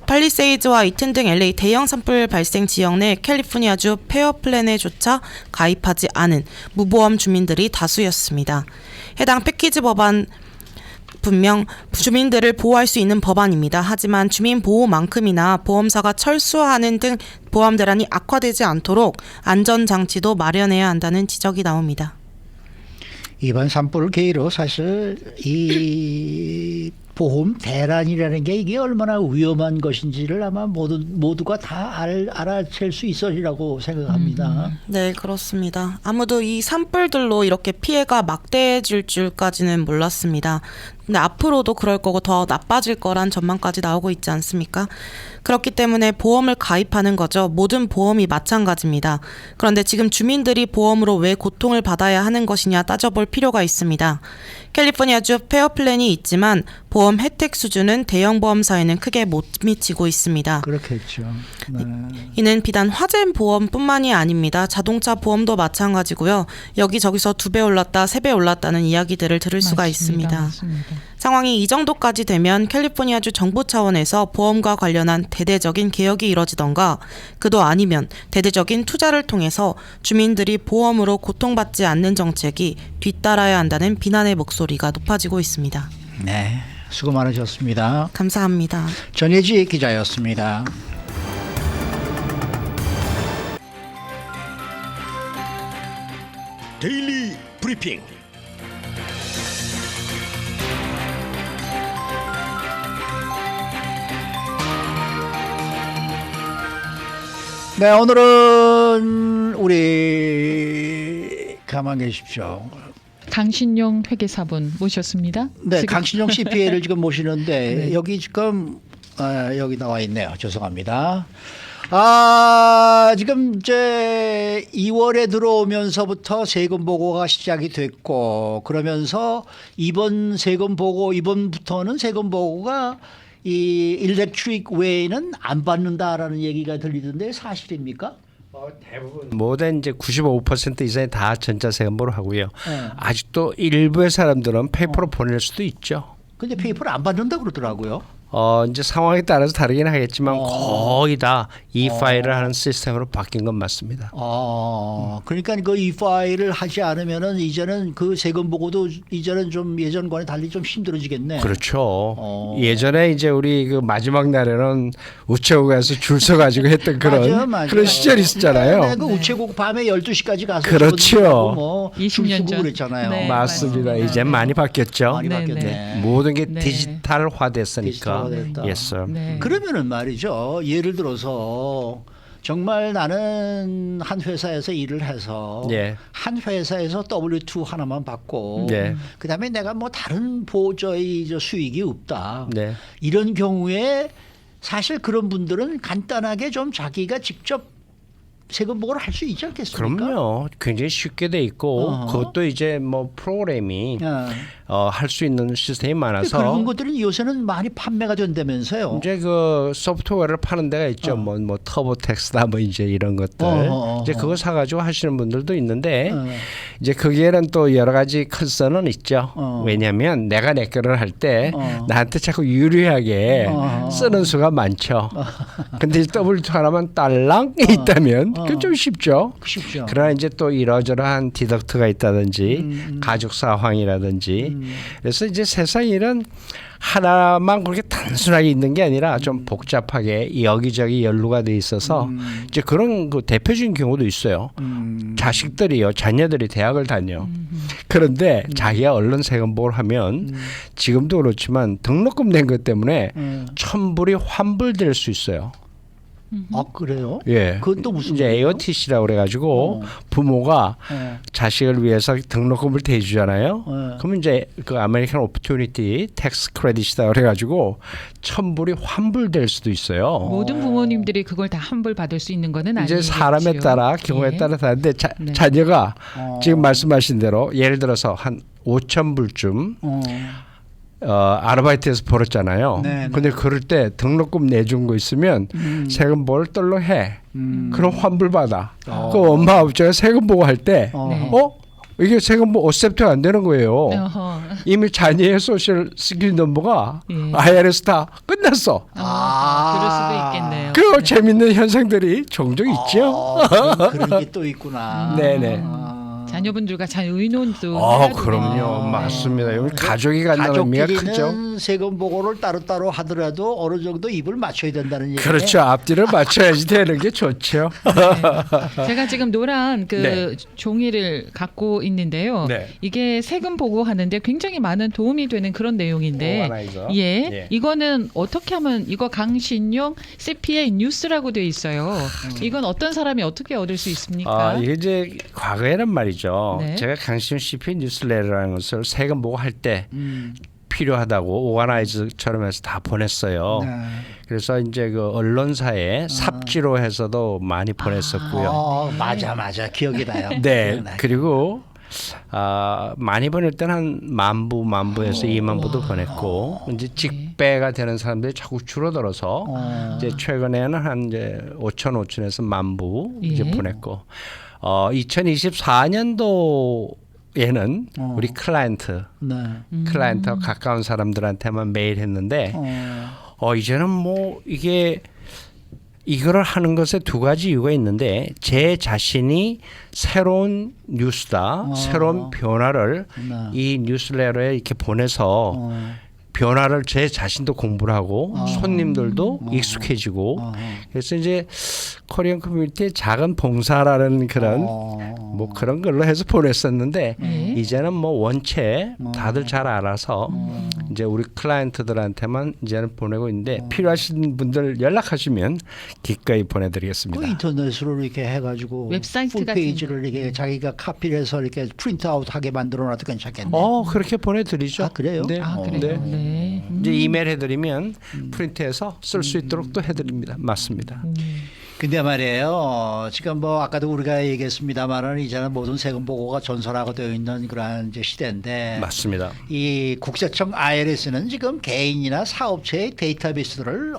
팔리세이즈와 이튼 등 LA 대형 산불 발생 지역 내 캘리포니아주 페어 플랜에조차 가입하지 않은 무보험 주민들이 다수였습니다. 해당 패키지 법안 분명 주민들을 보호할 수 있는 법안입니다. 하지만 주민 보호만큼이나 보험사가 철수하는 등 보험 대란이 악화되지 않도록 안전장치도 마련해야 한다는 지적이 나옵니다. 이번 산불 계기로 사실 이 보험 대란이라는 게 이게 얼마나 위험한 것인지를 아마 모두가 다 알아챌 수 있으리라고 생각합니다. 네, 그렇습니다. 아무도 이 산불들로 이렇게 피해가 막대해질 줄까지는 몰랐습니다. 근데 앞으로도 그럴 거고 더 나빠질 거란 전망까지 나오고 있지 않습니까? 그렇기 때문에 보험을 가입하는 거죠. 모든 보험이 마찬가지입니다. 그런데 지금 주민들이 보험으로 왜 고통을 받아야 하는 것이냐 따져볼 필요가 있습니다. 캘리포니아주 페어플랜이 있지만 보험 혜택 수준은 대형 보험사에는 크게 못 미치고 있습니다. 그렇겠죠. 네. 이는 비단 화재 보험뿐만이 아닙니다. 자동차 보험도 마찬가지고요. 여기저기서 2배 올랐다, 3배 올랐다는 이야기들을 들을 수가 있습니다. 맞습니다. 상황이 이 정도까지 되면 캘리포니아주 정부 차원에서 보험과 관련한 대대적인 개혁이 이뤄지던가 그도 아니면 대대적인 투자를 통해서 주민들이 보험으로 고통받지 않는 정책이 뒤따라야 한다는 비난의 목소리가 높아지고 있습니다. 네, 수고 많으셨습니다. 감사합니다. 전혜지 기자였습니다. 데일리 브리핑. 네, 오늘은 우리 가만 계십시오. 강신용 회계사분 모셨습니다. 네, 지금- 강신용 CPA를 지금 모시는데 네. 여기 지금 여기 나와 있네요. 죄송합니다. 지금 이제 2월에 들어오면서부터 세금 보고가 시작이 됐고 그러면서 이번 세금 보고 이번부터는 세금 보고가 이 일렉트릭 외에는 안 받는다라는 얘기가 들리던데 사실입니까? 대부분 모든 이제 95% 이상이 다 전자세금으로 하고요. 네. 아직도 일부의 사람들은 페이퍼로 보낼 수도 있죠. 근데 페이퍼를 안 받는다 그러더라고요. 이제 상황에 따라서 다르긴 하겠지만 거의 다 이 파일을 하는 시스템으로 바뀐 건 맞습니다. 그러니까 그 이 파일을 하지 않으면은 이제는 그 세금 보고도 이제는 좀 예전과는 달리 좀 힘들어지겠네. 그렇죠. 예전에 이제 우리 그 마지막 날에는 우체국에서 줄 서가지고 했던 그런 맞아. 그런 시절이 있었잖아요. 네, 그 우체국 밤에 12시까지 가서 그렇죠. 뭐 20년 줄 서고 전. 그랬잖아요. 네, 맞습니다. 맞습니다. 이제 많이 바뀌었죠. 많이 네, 바뀌었네. 네. 모든 게 네. 디지털화됐으니까. 디지털화됐다. Yes, sir. 네. 그러면은 말이죠. 예를 들어서 정말 나는 한 회사에서 일을 해서 예. 한 회사에서 W2 하나만 받고 네. 그다음에 내가 뭐 다른 저 수익이 없다. 네. 이런 경우에 사실 그런 분들은 간단하게 좀 자기가 직접 세금 보고를 할 수 있지 않겠습니까? 그럼요. 굉장히 쉽게 돼 있고 그것도 이제 뭐 프로그램이 할 수 있는 시스템이 많아서 그런 것들은 요새는 많이 판매가 된다면서요. 이제 그 소프트웨어를 파는 데가 있죠. 뭐 터보텍스다 뭐 이제 이런 것들 이제 그거 사가지고 하시는 분들도 있는데 이제 거기에는 또 여러 가지 컨선은 있죠. 왜냐하면 내가 내 거를 할 때 나한테 자꾸 유리하게 쓰는 수가 많죠. 근데 W2 하나만 딸랑 있다면 그건 좀 쉽죠. 쉽죠. 그러나 이제 또 이러저러한 디덕트가 있다든지 가족 사황이라든지 그래서 이제 세상 일은 하나만 그렇게 단순하게 있는 게 아니라 좀 복잡하게 여기저기 연루가 돼 있어서 이제 그런 그 대표적인 경우도 있어요. 자식들이요, 자녀들이 대학을 다녀. 그런데 자기가 얼른 세금 보고를 하면 지금도 그렇지만 등록금 낸 것 때문에 1,000불이 환불될 수 있어요. 그래요? 예. 그건 또 무슨 이제 거예요? AOTC라고 그래가지고 부모가 자식을 위해서 등록금을 대주잖아요. 그러면 이제 그 아메리칸 오퍼튜니티 텍스 크레딧이다 그래가지고 1,000불이 환불될 수도 있어요. 모든 부모님들이 그걸 다 환불 받을 수 있는 거는 아니겠지요. 이제 사람에 따라 경우에 예. 따라 다른데 네. 자녀가 지금 말씀하신 대로 예를 들어서 한 5,000불쯤 아르바이트에서 벌었잖아요. 네, 근데 그럴 때 등록금 내준 거 있으면 세금 보고를 떨러 해. 그럼 환불 받아. 그 엄마 아버지가 세금 보고 할 때 네. 이게 세금 보고 어셉트가 안 되는 거예요. 어허. 이미 자녀의 소셜 시큐리티 넘버가 예. IRS 다 끝났어. 그럴 수도 있겠네요. 그 네. 재밌는 현상들이 종종 있죠. 그런 게 또 있구나. 네네. 자녀분들과 잘 의논도 해야 되겠네요. 그럼요. 네. 맞습니다. 여기 가족이 간다는 의미가 크죠. 가족끼리는 세금 보고를 따로따로 하더라도 어느 정도 입을 맞춰야 된다는 얘기죠. 그렇죠. 앞뒤를 맞춰야지 되는 게 좋죠. 네. 제가 지금 노란 그 네. 종이를 갖고 있는데요. 네. 이게 세금 보고하는데 굉장히 많은 도움이 되는 그런 내용인데, 오하나이죠? 예, 예. 이거는 어떻게 하면 이거 강신용 CPA 뉴스라고 되어 있어요. 이건 어떤 사람이 어떻게 얻을 수 있습니까? 이게 이제 과거에는 말이죠. 네. 제가 강신용 CPA 뉴스레터라는 것을 세금 보고할 때 필요하다고 오가나이즈처럼 해서 다 보냈어요. 네. 그래서 이제 그 언론사에 삽지로 해서도 많이 보냈었고요. 맞아 기억이 나요. 네. 그리고 많이 보낼 때는 한 10,000부에서 20,000부도 보냈고 이제 직배가 되는 사람들이 자꾸 줄어들어서 이제 최근에는 한 이제 5,000에서 10,000부 이제 보냈고 2024년도에는 우리 클라이언트와 가까운 사람들한테만 매일 했는데 이제는 뭐 이거를 하는 것에 두 가지 이유가 있는데 제 자신이 새로운 뉴스다, 새로운 변화를 이 뉴스레터에 이렇게 보내서 변화를 제 자신도 공부를 하고 손님들도 익숙해지고 그래서 이제 코리안 커뮤니티의 작은 봉사라는 그런 뭐 그런 걸로 해서 보냈었는데 이제는 뭐 원체 다들 잘 알아서 이제 우리 클라이언트들한테만 이제는 보내고 있는데 필요하신 분들 연락하시면 기꺼이 보내드리겠습니다. 그 인터넷으로 이렇게 해가지고 웹사이트 풀 같은 페이지를 이렇게 자기가 카피를 해서 이렇게 프린트아웃하게 만들어놔도 괜찮겠네. 그렇게 보내드리죠. 아, 그래요? 네. 그래요? 네. 이제 이메일 해드리면 프린트해서 쓸 수 있도록 또 해드립니다. 맞습니다. 근데 말이에요. 지금 뭐 아까도 우리가 얘기했습니다만은 이제는 모든 세금 보고가 전산화가 되어 있는 그러한 이제 시대인데 맞습니다. 이 국세청 IRS는 지금 개인이나 사업체의 데이터베이스들을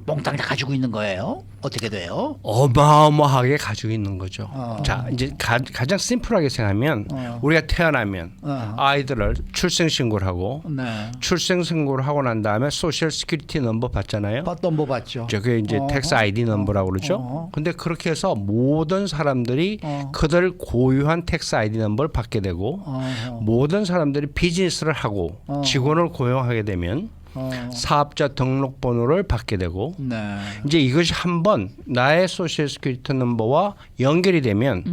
몽땅 다 가지고 있는 거예요. 어떻게 돼요? 어마어마하게 가지고 있는 거죠. 자, 이제 가장 심플하게 생각하면 우리가 태어나면 아이들을 출생신고를 하고 네. 출생신고를 하고 난 다음에 소셜 시큐리티 넘버 받잖아요. 넘버 받죠. 저게 이제 텍스 아이디 넘버라고 그러죠. 근데 그렇게 해서 모든 사람들이 그들 고유한 텍스 아이디 넘버를 받게 되고 모든 사람들이 비즈니스를 하고 직원을 고용하게 되면 사업자 등록번호를 받게 되고 네. 이제 이것이 한번 나의 소셜 시큐리티 넘버와 연결이 되면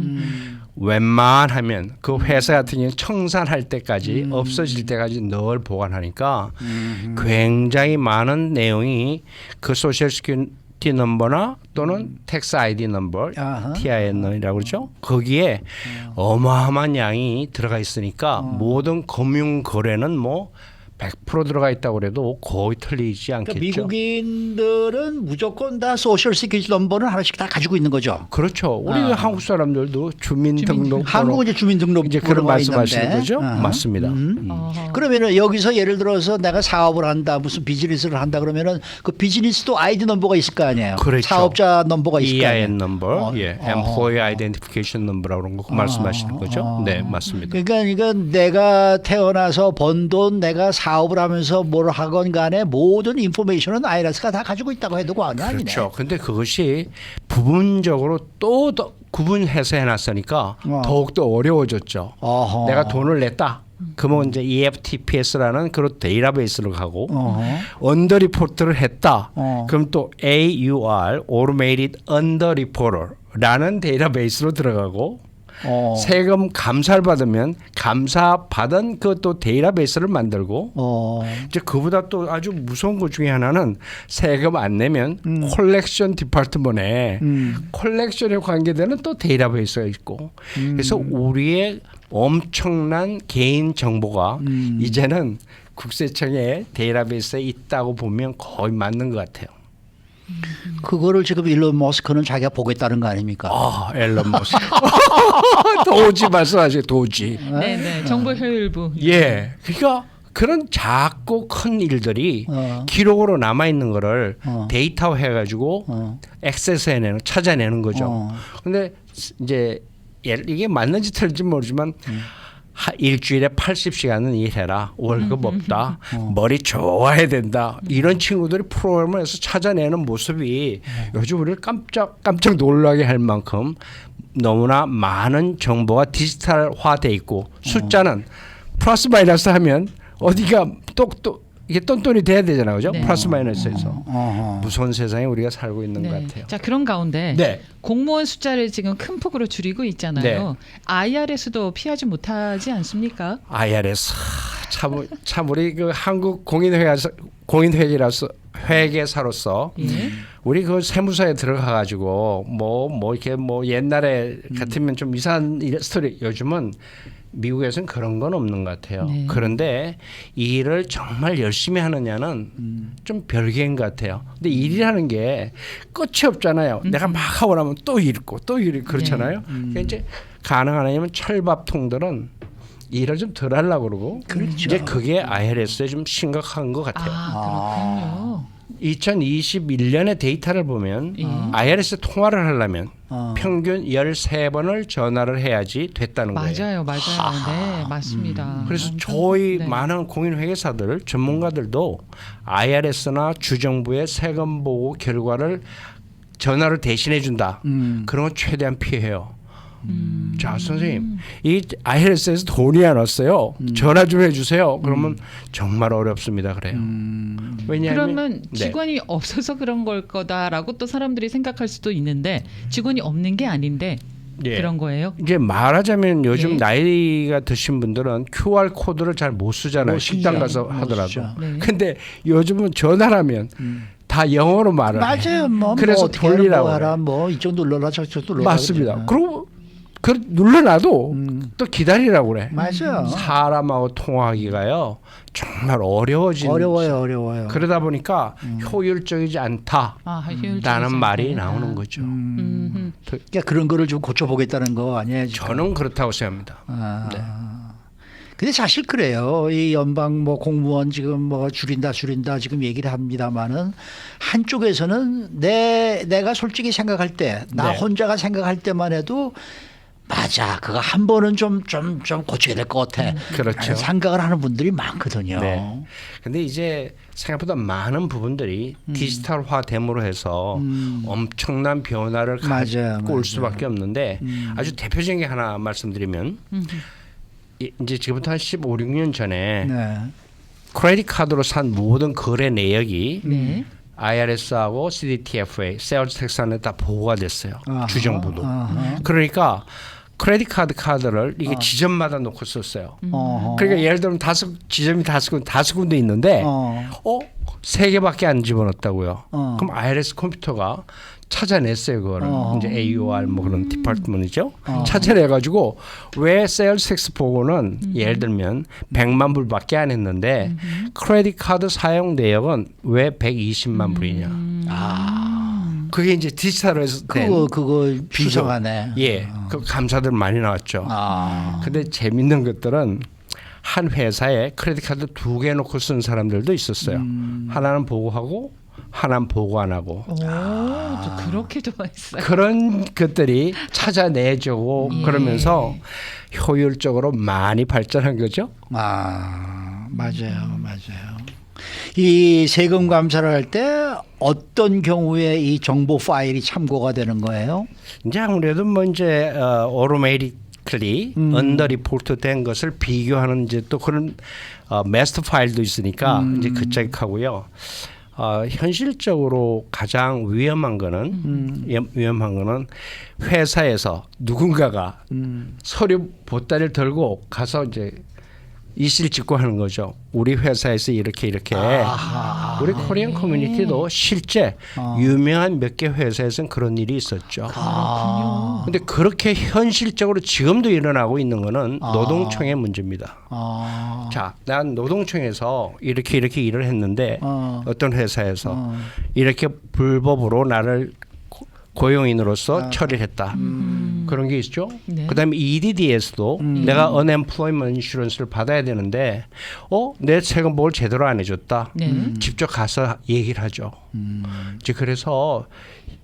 웬만하면 그 회사 같은 경우는 청산할 때까지 없어질 때까지 늘 보관하니까 굉장히 많은 내용이 그 소셜 시큐리티 넘버나 또는 텍스 아이디 넘버 TIN이라고 그러죠. 거기에 어마어마한 양이 들어가 있으니까 모든 금융 거래는 뭐 100% 들어가 있다고 그래도 거의 틀리지 않겠죠. 그러니까 미국인들은 무조건 다 소셜 시큐리티 넘버는 하나씩 다 가지고 있는 거죠. 그렇죠. 우리 한국 사람들도 주민등록번호 한국은 이제 주민등록 이제 그런 말씀하시는 있는데. 거죠. 맞습니다. 그러면은 여기서 예를 들어서 내가 사업을 한다, 무슨 비즈니스를 한다 그러면은 그 비즈니스도 아이디 넘버가 있을 거 아니에요. 그렇죠. 사업자 넘버가 있을 거 아니에요. EIN 넘버, Employee Identification Number라고 그런 거 말씀하시는 거죠. 네, 맞습니다. 그러니까 이건 내가 태어나서 번 돈, 내가 사업을 하면서 뭘 하건 간에 모든 인포메이션은 IRS가 다 가지고 있다고 해도 과언이 아니네. 그렇죠. 근데 그것이 부분적으로 또 구분해서 해놨으니까 더욱더 어려워졌죠. 어허. 내가 돈을 냈다. 그러면 이제 EFTPS라는 그런 데이터베이스를 가고 언더 리포트를 했다. 그럼 또 AUR Automated Under Reporter라는 데이터베이스로 들어가고 세금 감사를 받으면 감사 받은 그또 데이터베이스를 만들고 이제 그보다 또 아주 무서운 것 중에 하나는 세금 안 내면 콜렉션 디파트먼에 콜렉션에 관계되는 또 데이터베이스가 있고 그래서 우리의 엄청난 개인 정보가 이제는 국세청의 데이터베이스에 있다고 보면 거의 맞는 것 같아요. 그거를 지금 일론 머스크는 자기가 보겠다는 거 아닙니까? 앨런 머스크. 도지 말씀하세요. 도지. 네. 정보 효율부. 예. 그러니까 그런 작고 큰 일들이 기록으로 남아 있는 거를 데이터화 해가지고 액세스해내는 찾아내는 거죠. 근데 이제 이게 맞는지 틀린지 모르지만 일주일에 80시간은 일해라. 월급 없다. 머리 좋아야 된다. 이런 친구들이 프로그램을 해서 찾아내는 모습이 요즘 우리를 깜짝 놀라게 할 만큼 너무나 많은 정보가 디지털화돼 있고 숫자는 플러스 마이너스 하면 어디가 이게 똔똔이 돼야 되잖아요. 그죠? 네. 플러스 마이너스에서. 무서운 세상에 우리가 살고 있는 것 같아요. 자, 그런 가운데 네. 공무원 숫자를 지금 큰 폭으로 줄이고 있잖아요. 네. IRS도 피하지 못하지 않습니까? IRS 참 우리 그 한국 공인회계사로서 우리 그 세무서에 들어가 가지고 뭐 이렇게 뭐 옛날에 같으면 좀 이상한 스토리 요즘은 미국에서는 그런 건 없는 것 같아요. 네. 그런데 이 일을 정말 열심히 하느냐는 좀 별개인 것 같아요. 근데 일이라는 게 끝이 없잖아요. 내가 막 하고 나면 또 읽고 또 읽고 그렇잖아요. 그러니까 이제 가능하냐면 철밥통들은 일을 좀 덜 하려고 그러고 이제 그게 IRS에 좀 심각한 것 같아요. 그렇군요. 2021년의 데이터를 보면 IRS 통화를 하려면 평균 13번을 전화를 해야지 됐다는 거예요. 맞아요. 네, 맞습니다. 그래서 엄청, 저희 네. 많은 공인회계사들 전문가들도 IRS나 주정부의 세금 보고 결과를 전화로 대신해 준다. 그런 건 최대한 피해요. 자, 선생님, 이 IRS에서 돈이 안 왔어요. 전화 좀 해주세요. 그러면 정말 어렵습니다. 그래요. 왜냐하면 그러면 직원이 없어서 그런 걸 거다라고 또 사람들이 생각할 수도 있는데 직원이 없는 게 아닌데 예. 그런 거예요? 이제 말하자면 요즘 네. 나이가 드신 분들은 QR 코드를 잘 못 쓰잖아요. 못 식당 쓰죠. 가서 못 하더라도. 쓰죠. 네. 근데 요즘은 전화라면 다 영어로 말을 해요. 맞아요. 뭐 그래서 어떻게 하라, 돌리라고 뭐 하라, 그래요. 뭐 이쪽 눌러라 저쪽 눌러라. 맞습니다. 그러잖아요. 그리고 그 눌러놔도 또 기다리라고 그래. 맞아요. 사람하고 통화하기가요 정말 어려워요. 그러다 보니까 효율적이지 않다라는 효율적이지 말이 않다. 나오는 거죠. 그러니까 그런 거를 좀 고쳐보겠다는 거 아니에요? 지금? 저는 그렇다고 생각합니다. 네. 근데 사실 그래요. 이 연방 뭐 공무원 지금 뭐 줄인다 지금 얘기를 합니다만은 한쪽에서는 내가 솔직히 생각할 때 나 네. 혼자가 생각할 때만 해도 맞아. 그거 한 번은 좀 고쳐야 될 것 같아. 그렇죠. 라는 생각을 하는 분들이 많거든요. 네. 근데 이제 생각보다 많은 부분들이 디지털화됨으로 해서 엄청난 변화를 맞아요. 올 수밖에 없는데 아주 대표적인 게 하나 말씀드리면 이제 지금부터 한 15, 16년 전에 네. 크레딧 카드로 산 모든 거래 내역이 네. IRS하고 CDTFA, 세일즈 텍스안에 다 보고가 됐어요. 아하, 주정부도. 아하. 그러니까 크레딧 카드를 이게 지점마다 놓고 썼어요. 어허. 그러니까 예를 들면 지점이 다섯 군데 있는데 세 개밖에 안 집어넣었다고요. 그럼 IRS 컴퓨터가 찾아냈어요, 그거를. 이제 AUR 뭐 그런 디파트먼트죠. 찾아내가지고 왜 세일즈 텍스 보고는 예를 들면 100만 불밖에 안 했는데 크레딧 카드 사용 내역은 왜 120만 불이냐. 그게 이제 디지털에서 된 그거 비교. 수상하네. 예, 그 감사들 많이 나왔죠. 근데 재밌는 것들은 한 회사에 크레딧 카드 2개 놓고 쓴 사람들도 있었어요. 하나는 보고하고 하나는 보고 안 하고. 또 그렇게도 있어요. 그런 것들이 찾아내주고 그러면서 효율적으로 많이 발전한 거죠. 맞아요. 이 세금 감사를 할 때 어떤 경우에 이 정보 파일이 참고가 되는 거예요? 이제 아무래도 뭐 이제 automatically 언더 리포트 된 것을 비교하는 이제 또 그런 마스터 파일도 있으니까 이제 그 짝하고요. 현실적으로 가장 위험한 거는 회사에서 누군가가 서류 보따리를 들고 가서 이제 이실 짓고 하는 거죠. 우리 회사에서 이렇게 우리 코리안 커뮤니티도 실제 유명한 몇 개 회사에서는 그런 일이 있었죠. 근데 그렇게 현실적으로 지금도 일어나고 있는 거는 노동청의 문제입니다. 자, 난 노동청에서 이렇게 일을 했는데 어떤 회사에서 이렇게 불법으로 나를 고용인으로서 처리를 했다. 그런 게 있죠. 네. 그다음에 EDD에서도 내가 unemployment insurance를 받아야 되는데 내 세금보험을 제대로 안 해줬다. 네. 직접 가서 얘기를 하죠. 이제 그래서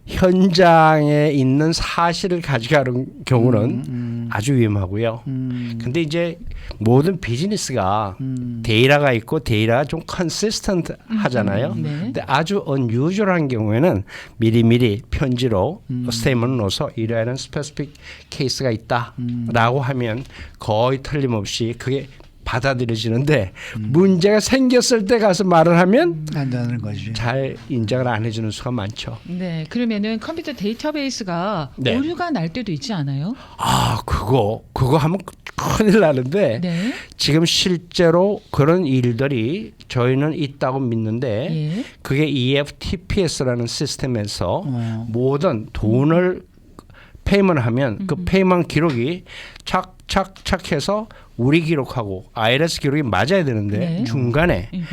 현장에 있는 사실을 가져가는 경우는 아주 위험하고요. 근데 이제 모든 비즈니스가 데이터가 있고 데이터가 좀 컨시스턴트 하잖아요. 네. 근데 아주 unusual한 경우에는 미리미리 편지로 스테이트먼을 넣어서 이러한 스페시픽 케이스가 있다라고 하면 거의 틀림없이 그게 받아들여지는데 문제가 생겼을 때 가서 말을 하면 안 되는 거지. 잘 인정을 안 해주는 수가 많죠. 네, 그러면은 컴퓨터 데이터베이스가 네. 오류가 날 때도 있지 않아요? 아, 그거 하면 큰일 나는데 네. 지금 실제로 그런 일들이 저희는 있다고 믿는데 예. 그게 EFTPS라는 시스템에서 모든 음. 돈을 페이먼트 하면 그 페이먼트 기록이 착착착해서 우리 기록하고 IRS 기록이 맞아야 되는데 네. 중간에 음흠.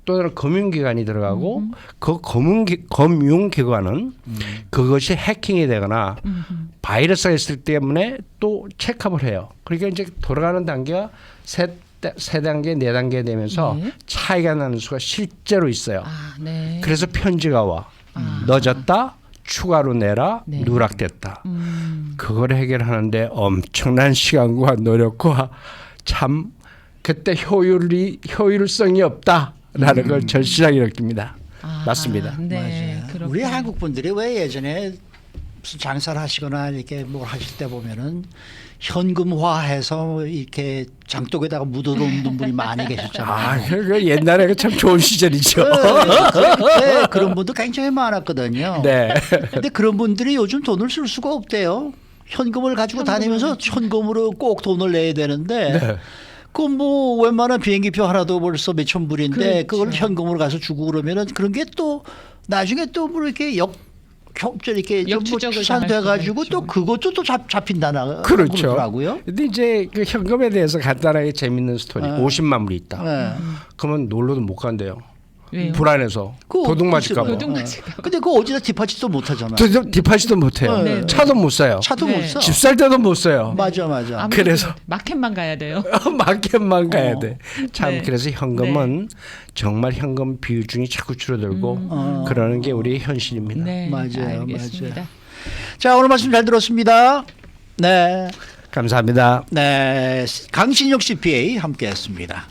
또 다른 금융기관이 들어가고 그 금융기관은 그것이 해킹이 되거나 바이러스가 있을 때문에 또 체크업을 해요. 그러니까 이제 돌아가는 단계가 세 단계, 네 단계 되면서 네. 차이가 나는 수가 실제로 있어요. 아, 네. 그래서 편지가 와. 늦었다. 추가로 내라. 네. 누락됐다. 그걸 해결하는데 엄청난 시간과 노력과 참 그때 효율성이 없다라는 걸 절실하게 느낍니다. 아, 맞습니다. 네. 그렇군요. 우리 한국 분들이 왜 예전에 무슨 장사를 하시거나 이렇게 뭘 하실 때 보면은 현금화해서 이렇게 장독에다가 묻어놓는 분이 많이 계셨잖아요. 그 옛날에 참 좋은 시절이죠. 네, 그런 분도 굉장히 많았거든요. 네. 근데 그런 분들이 요즘 돈을 쓸 수가 없대요. 현금을 가지고 다니면서 현금으로 꼭 돈을 내야 되는데 네. 그 뭐 웬만한 비행기표 하나도 벌써 몇천 불인데 그렇죠. 그걸 현금으로 가서 주고 그러면은 그런 게 또 나중에 또 뭐 이렇게 이렇게 좀 역추적을 추산돼 당할 가지고 수가 또 그것도 또 잡힌다나 그렇죠. 그러더라고요. 근데 이제 그 현금에 대해서 간단하게 재밌는 스토리. 50만 불이 있다. 네. 그러면 놀러도 못 간대요. 왜요? 불안해서 그거 도둑 맞을까 봐. 도둑 맞을까 봐. 근데 그거 어디다 디파짓도 못 하잖아. 디파짓도 못 해요. 네. 차도 못 사요. 차도 네. 못 사. 집 살 때도 못 사요. 맞아. 아무래도 그래서- 마켓만 가야 돼요. 마켓만 가야 돼. 참 네. 그래서 현금은 정말 현금 비중이 자꾸 줄어들고 그러는 게 우리의 현실입니다. 네, 맞아요, 알겠습니다. 맞아요. 자, 오늘 말씀 잘 들었습니다. 네. 감사합니다. 네. 강신혁 CPA 함께 했습니다.